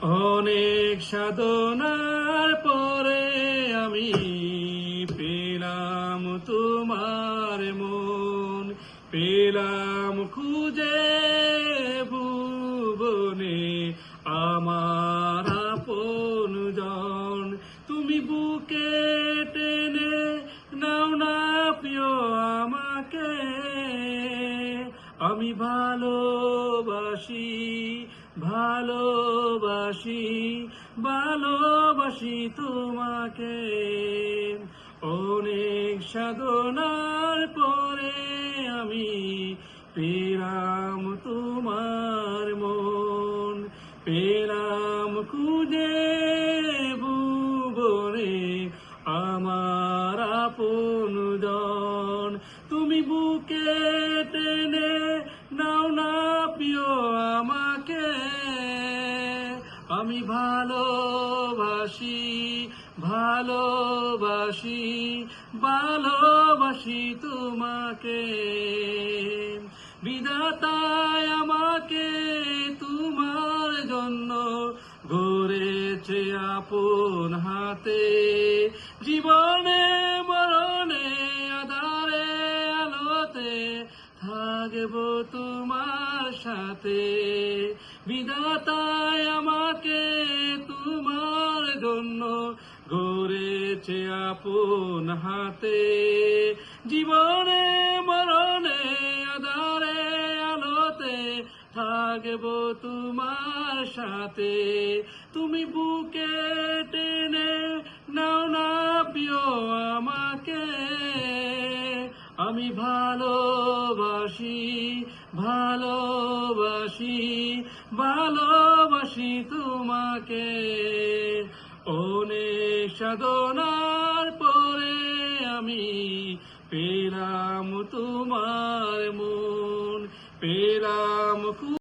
অনেক সাধনার পরে আমি পেলাম তোমার মন, পেলাম খুঁজে ভুবনে আমার আপনজন। তুমি বুকে টেনে নাও না প্রিয় আমাকে, আমি ভালোবাসি ভালোবাসি ভালোবাসি তোমাকে। অনেক সাধনার পরে আমি পেলাম তোমার মন, পেলাম খুঁজে ভুবনে আমার আপনজন। তুমি বুকে টেনে নাও না প্রিয় আমাকে, আমি ভালোবাসি ভালোবাসি ভালোবাসি তোমাকে। বিধাতায় আমাকে তোমার জন্য গড়েছে আপন হাতে, জীবনে মরণে আধারে আলোতে থাকবো তোমার সাথে। বিধাতায় আমাকে তোমার জন্য গড়েছে আপন হাতে, জীবনে মরণে আধারে আলোতে থাকবো তোমার সাথে। তুমি বুকে টেনে নাও না প্রিয় আমাকে, আমি ভালোবাসি ভালোবাসি ভালোবাসি তোমাকে। অনেক সাধনার পরে আমি পেলাম তোমার মন, পেলাম